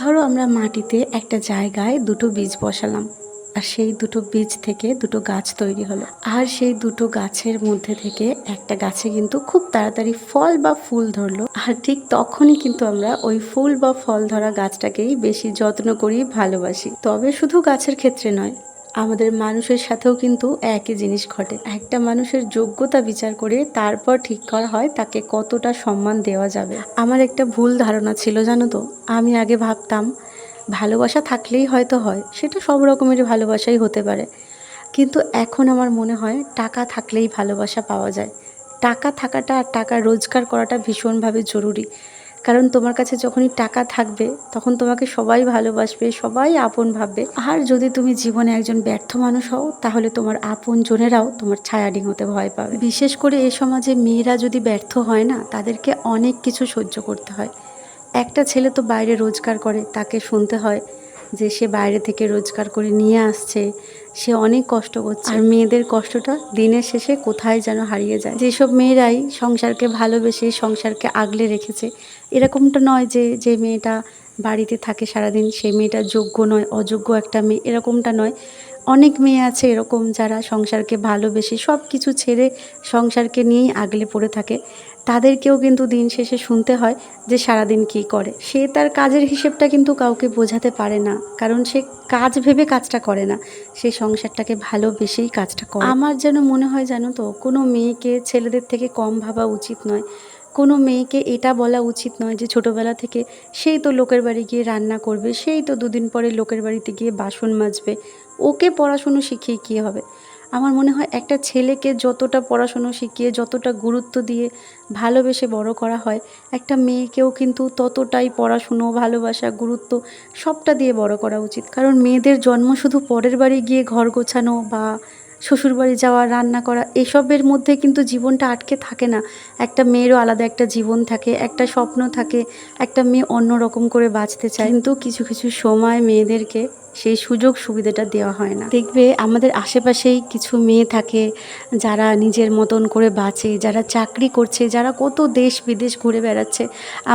ধরো আমরা মাটিতে একটা জায়গায় দুটো বীজ বসালাম, আর সেই দুটো বীজ থেকে দুটো গাছ তৈরি হলো, আর সেই দুটো গাছের মধ্যে থেকে একটা গাছে কিন্তু খুব তাড়াতাড়ি ফল বা ফুল ধরলো। আর ঠিক তখনই কিন্তু আমরা ওই ফুল বা ফল ধরা গাছটাকেই বেশি যত্ন করি, ভালোবাসি। তবে শুধু গাছের ক্ষেত্রে নয়, আমাদের মানুষের সাথেও কিন্তু একই জিনিস ঘটে। একটা মানুষের যোগ্যতা বিচার করে তারপর ঠিক করা হয় তাকে কতটা সম্মান দেওয়া যাবে। আমার একটা ভুল ধারণা ছিল, জানো তো। আমি আগে ভাবতাম ভালোবাসা থাকলেই হয়তো হয়, সেটা সব রকমেরই ভালোবাসাই হতে পারে। কিন্তু এখন আমার মনে হয় টাকা থাকলেই ভালোবাসা পাওয়া যায়। টাকা থাকাটা আর টাকা রোজগার করাটা ভীষণভাবে জরুরি। কারণ তোমার কাছে যখনই টাকা থাকবে তখন তোমাকে সবাই ভালোবাসবে, সবাই আপন ভাববে। আর যদি তুমি জীবনে একজন ব্যর্থ মানুষ হও, তাহলে তোমার আপন জনেরাও তোমার ছায়া ডিঙোতে ভয় পাবে। বিশেষ করে এ সমাজে মেয়েরা যদি ব্যর্থ হয় না, তাদেরকে অনেক কিছু সহ্য করতে হয়। একটা ছেলে তো বাইরে রোজগার করে, তাকে শুনতে হয় যে সে বাইরে থেকে রোজগার করে নিয়ে আসছে, সে অনেক কষ্ট করছে। আর মেয়েদের কষ্টটা দিনের শেষে কোথায় যেন হারিয়ে যায়। যেসব মেয়েরাই সংসারকে ভালোবেসে সংসারকে আগলে রেখেছে, এরকমটা নয় যে যে মেয়েটা বাড়িতে থাকে সারাদিন সেই মেয়েটা যোগ্য নয়, অযোগ্য একটা মেয়ে, এরকমটা নয়। অনেক মেয়ে আছে এরকম যারা সংসারকে ভালোবেসে সব কিছু ছেড়ে সংসারকে নিয়েই আগলে পড়ে থাকে। তাদেরকেও কিন্তু দিন শেষে শুনতে হয় যে সারাদিন কী করে। সে তার কাজের হিসেবটা কিন্তু কাউকে বোঝাতে পারে না, কারণ সে কাজ ভেবে কাজটা করে না, সে সংসারটাকে ভালোবেসেই কাজটা করে। আমার যেন মনে হয়, জানো তো, কোনো মেয়েকে ছেলেদের থেকে কম ভাবা উচিত নয়। কোনো মেয়েকে এটা বলা উচিত নয় যে ছোটোবেলা থেকে সেই তো লোকের বাড়ি গিয়ে রান্না করবে, সেই তো দুদিন পরে লোকের বাড়িতে গিয়ে বাসন মাজবে, ওকে পড়াশুনো শিখিয়ে কী হবে। আমার মনে হয় একটা ছেলেকে যতটা পড়াশুনো শিখিয়ে, যতটা গুরুত্ব দিয়ে ভালোবেসে বড় করা হয়, একটা মেয়েকেও কিন্তু ততটাই পড়াশুনো, ভালোবাসা, গুরুত্ব সবটা দিয়ে বড় করা উচিত। কারণ মেয়েদের জন্ম শুধু পরের বাড়ি গিয়ে ঘর গোছানো বা শ্বশুরবাড়ি যাওয়া, রান্না করা, এসবের মধ্যে কিন্তু জীবনটা আটকে থাকে না। একটা মেয়েরও আলাদা একটা জীবন থাকে, একটা স্বপ্ন থাকে, একটা মেয়ে অন্য রকম করে বাঁচতে চায়। কিন্তু কিছু কিছু সময় মেয়েদেরকে সেই সুযোগ সুবিধাটা দেওয়া হয় না। দেখবে আমাদের আশেপাশেই কিছু মেয়ে থাকে যারা নিজের মতন করে বাঁচে, যারা চাকরি করছে, যারা কত দেশ বিদেশ ঘুরে বেড়াচ্ছে।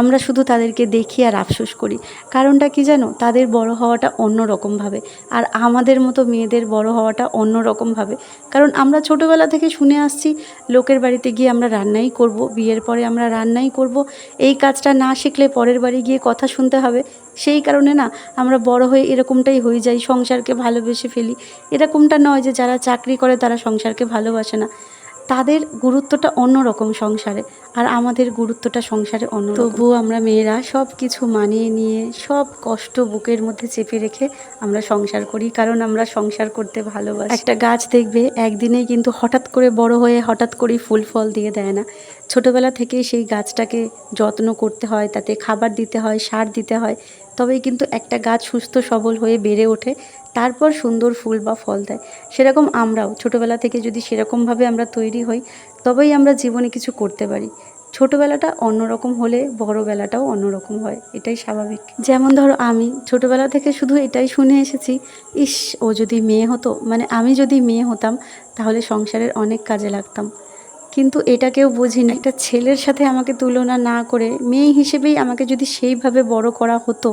আমরা শুধু তাদেরকে দেখি আর আফসোস করি। কারণটা কি জানো? তাদের বড় হওয়াটা অন্য রকমভাবে, আর আমাদের মতো মেয়েদের বড় হওয়াটা অন্য রকমভাবে। কারণ আমরা ছোটোবেলা থেকে শুনে আসছি লোকের বাড়িতে গিয়ে আমরা রান্নাই করব, বিয়ের পরে আমরা রান্নাই করব, এই কাজটা না শিখলে পরের বাড়ি গিয়ে কথা শুনতে হবে। সেই কারণে না আমরা বড় হয়ে এরকমটাই হয়ে যাই, সংসারকে ভালোবেসে ফেলি। এরকমটা নয় যে যারা চাকরি করে তারা সংসারকে ভালোবাসে না, তাদের গুরুত্বটা অন্যরকম সংসারে, আর আমাদের গুরুত্বটা সংসারে অন্য। তবুও আমরা মেয়েরা সব কিছু মানিয়ে নিয়ে, সব কষ্ট বুকের মধ্যে চেপে রেখে আমরা সংসার করি, কারণ আমরা সংসার করতে ভালোবাসি। একটা গাছ দেখবে একদিনেই কিন্তু হঠাৎ করে বড় হয়ে হঠাৎ করেই ফুল ফল দিয়ে দেয় না। ছোটোবেলা থেকেই সেই গাছটাকে যত্ন করতে হয়, তাতে খাবার দিতে হয়, সার দিতে হয়, তবেই কিন্তু একটা গাছ সুস্থ সবল হয়ে বেড়ে ওঠে, তারপর সুন্দর ফুল বা ফল দেয়। সেরকম আমরাও ছোটোবেলা থেকে যদি সেরকমভাবে আমরা তৈরি হই, তবেই আমরা জীবনে কিছু করতে পারি। ছোটোবেলাটা অন্যরকম হলে বড়োবেলাটাও অন্যরকম হয়, এটাই স্বাভাবিক। যেমন ধরো আমি ছোটোবেলা থেকে শুধু এটাই শুনে এসেছি, ইস ও যদি মেয়ে হতো, মানে আমি যদি মেয়ে হতাম তাহলে সংসারের অনেক কাজে লাগতাম। কিন্তু এটা কেউ বুঝিনি, একটা ছেলের সাথে আমাকে তুলনা না করে মেয়ে হিসেবেই আমাকে যদি সেইভাবে বড় করা হতো,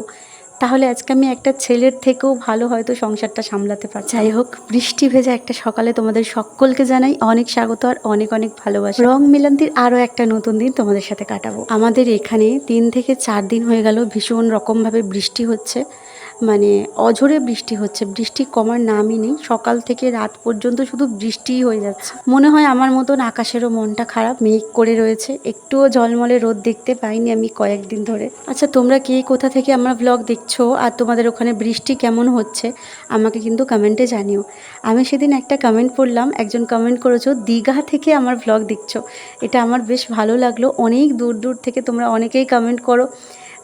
তাহলে আজকে আমি একটা ছেলের থেকেও ভালো হয়তো সংসারটা সামলাতে পারতাম। যাই হোক, বৃষ্টি ভেজা একটা সকালে তোমাদের সকলকে জানাই অনেক স্বাগত আর অনেক অনেক ভালোবাসা। রং মিলান্তির আরও একটা নতুন দিন তোমাদের সাথে কাটাবো। আমাদের এখানে 3 থেকে 4 দিন হয়ে গেল ভীষণ রকমভাবে বৃষ্টি হচ্ছে, মানে অঝোরে বৃষ্টি হচ্ছে, বৃষ্টি কমার নামই নেই। সকাল থেকে রাত পর্যন্ত শুধু বৃষ্টিই হয়ে যাচ্ছে। মনে হয় আমার মতন আকাশেরও মনটা খারাপ, মেঘ করে রয়েছে, একটুও ঝলমলে রোদ দেখতে পাইনি আমি কয়েকদিন ধরে। আচ্ছা, তোমরা কে কোথা থেকে আমার ব্লগ দেখছো আর তোমাদের ওখানে বৃষ্টি কেমন হচ্ছে আমাকে কিন্তু কমেন্টে জানিও। আমি সেদিন একটা কমেন্ট পড়লাম, একজন কমেন্ট করেছো দীঘা থেকে আমার ব্লগ দেখছো, এটা আমার বেশ ভালো লাগলো। অনেক দূর দূর থেকে তোমরা অনেকেই কমেন্ট করো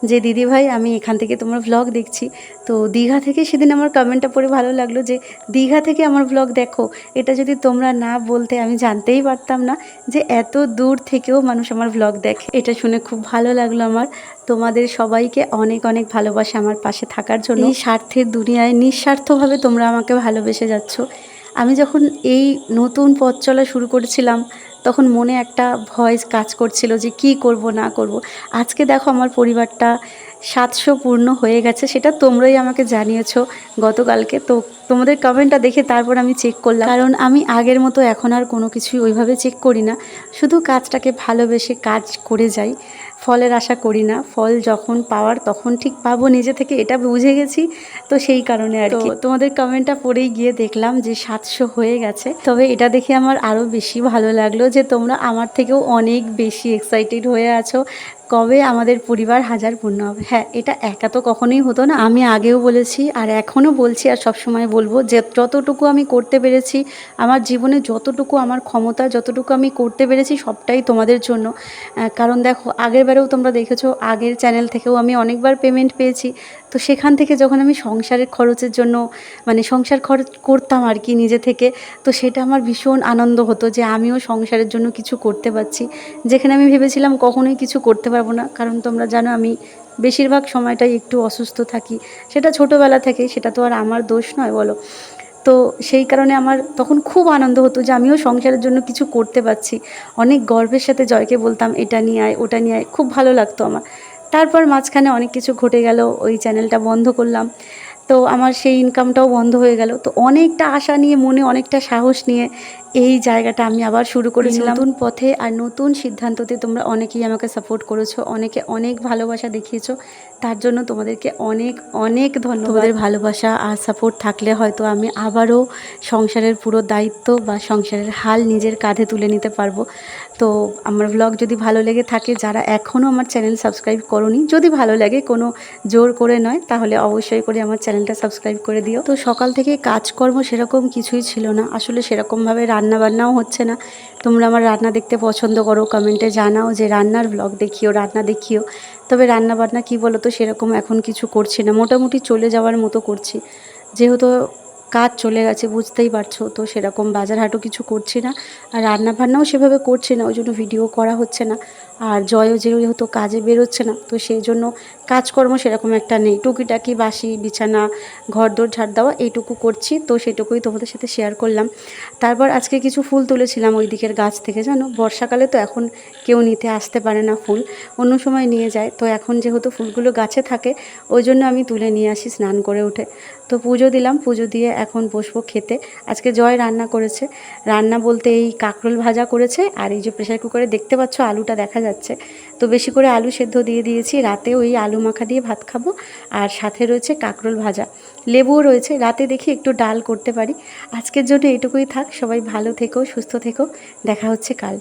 যে দিদি ভাই আমি এখান থেকে তোমার ব্লগ দেখছি। তো দীঘা থেকে সেদিন আমার কমেন্টটা পড়ে ভালো লাগলো যে দীঘা থেকে আমার ব্লগ দেখো। এটা যদি তোমরা না বলতে আমি জানতেই পারতাম না যে এত দূর থেকেও মানুষ আমার ব্লগ দেখে। এটা শুনে খুব ভালো লাগলো আমার। তোমাদের সবাইকে অনেক অনেক ভালোবাসা আমার পাশে থাকার জন্য। এই স্বার্থের দুনিয়ায় নিঃস্বার্থভাবে তোমরা আমাকে ভালোবেসে যাচ্ছ। আমি যখন এই নতুন পথ চলা শুরু করেছিলাম তখন মনে একটা ভয় কাজ করছিল যে কি করব না করব। আজকে দেখো আমার পরিবারটা 700 পূর্ণ হয়ে গেছে, সেটা তোমরাই আমাকে জানিয়েছো গতকালকে। তো তোমাদের কমেন্টটা দেখে তারপর আমি চেক করলাম, কারণ আমি আগের মতো এখন আর কোনো কিছুই ওইভাবে চেক করি না, শুধু কাজটাকে ভালোবেসে কাজ করে যাই, ফলের আশা করি না। ফল যখন পাওয়ার তখন ঠিক পাবো নিজে থেকে, এটা বুঝে গেছি। তো সেই কারণে আর কি তোমাদের কমেন্টটা পড়েই গিয়ে দেখলাম যে 700 হয়ে গেছে। তবে এটা দেখে আমার আরও বেশি ভালো লাগলো যে তোমরা আমার থেকেও অনেক বেশি এক্সাইটেড হয়ে আছো কবে আমাদের পরিবার 1000 পূর্ণ হবে। হ্যাঁ, এটা একা তো কখনোই হতো না, আমি আগেও বলেছি আর এখনও বলছি আর সবসময় বলবো যে যতটুকু আমি করতে পেরেছি আমার জীবনে, যতটুকু আমার ক্ষমতা, যতটুকু আমি করতে পেরেছি সবটাই তোমাদের জন্য। কারণ দেখো, আগেরবারেও তোমরা দেখেছো, আগের চ্যানেল থেকেও আমি অনেকবার পেমেন্ট পেয়েছি। তো সেখান থেকে যখন আমি সংসারের খরচের জন্য, মানে সংসার খরচ করতাম আর কি নিজে থেকে, তো সেটা আমার ভীষণ আনন্দ হতো যে আমিও সংসারের জন্য কিছু করতে পারছি, যেখানে আমি ভেবেছিলাম কখনোই কিছু করতে পারবো না। কারণ তোমরা জানো আমি বেশিরভাগ সময়টাই একটু অসুস্থ থাকি, সেটা ছোটোবেলা থেকে, সেটা তো আর আমার দোষ নয় বলো। তো সেই কারণে আমার তখন খুব আনন্দ হতো যে আমিও সংসারের জন্য কিছু করতে পারছি। অনেক গর্বের সাথে জয়কে বলতাম এটা নিয়ে আয়, ওটা নিয়ে আয়, খুব ভালো লাগতো আমার। তারপর মাঝখানে অনেক কিছু ঘটে গেল, ওই চ্যানেলটা বন্ধ করলাম, তো আমার সেই ইনকামটাও বন্ধ হয়ে গেল। তো অনেকটা আশা নিয়ে, মনে অনেকটা সাহস নিয়ে এই জায়গাটা আমি আবার শুরু করেছিলাম নতুন পথে আর নতুন সিদ্ধান্ততে। তোমরা অনেকেই আমাকে সাপোর্ট করেছো, অনেকে অনেক ভালোবাসা দেখিয়েছো, তার জন্য তোমাদেরকে অনেক অনেক ধন্যবাদ। তোমাদের ভালোবাসা আর সাপোর্ট থাকলে হয়তো আমি আবারও সংসারের পুরো দায়িত্ব বা সংসারের হাল নিজের কাঁধে তুলে নিতে পারবো। তো আমার ব্লগ যদি ভালো লেগে থাকে, যারা এখনও আমার চ্যানেল সাবস্ক্রাইব করোনি, যদি ভালো লাগে, কোনো জোর করে নয়, তাহলে অবশ্যই করে আমার চ্যানেলটা সাবস্ক্রাইব করে দিও। তো সকাল থেকে কাজকর্ম সেরকম কিছুই ছিল না, আসলে সেরকমভাবে রান্নাবান্নাও হচ্ছে না। তোমরা আমার রান্না দেখতে পছন্দ করো, কমেন্টে জানাও যে রান্নার ব্লগ দেখিও, রান্না দেখিও। তবে রান্নাবান্না কী বলো তো, সেরকম এখন কিছু করছি না, মোটামুটি চলে যাওয়ার মতো করছি, যেহেতু কাজ চলে গেছে বুঝতেই পারছো। তো সেরকম বাজার হাটও কিছু করছি না, আর রান্নাবান্নাও সেভাবে করছি না, ওই জন্য ভিডিও করা হচ্ছে না। আর জয়ও যেহেতু কাজে বেরোচ্ছে না, তো সেই জন্য কাজকর্ম সেরকম একটা নেই, টুকিটাকি বাসি বিছানা, ঘরদোর ঝাড় দেওয়া, এইটুকু করছি। তো সেটুকুই তোমাদের সাথে শেয়ার করলাম। তারপর আজকে কিছু ফুল তুলেছিলাম ওই দিকের গাছ থেকে, জানো বর্ষাকালে তো এখন কেউ নিতে আসতে পারে না ফুল, অন্য সময় নিয়ে যায়। তো এখন যেহেতু ফুলগুলো গাছে থাকে, ওই জন্য আমি তুলে নিয়ে আসি স্নান করে উঠে। তো পুজো দিলাম, পুজো দিয়ে এখন বসবো খেতে। আজকে জয় রান্না করেছে, রান্না বলতে এই কাঁকরোল ভাজা করেছে, আর এই যে প্রেশার কুকারে দেখতে পাচ্ছ আলুটা দেখা যাচ্ছে, তো বেশি করে আলু সেদ্ধ দিয়ে দিয়েছি। রাতে ওই আলু মাখা দিয়ে ভাত খাবো, আর সাথে রয়েছে কাঁকরোল ভাজা, লেবুও রয়েছে, রাতে দেখি একটু ডাল করতে পারি। আজকের জন্য এটুকুই থাক, সবাই ভালো থেকো, সুস্থ থেকো, দেখা হচ্ছে কাল।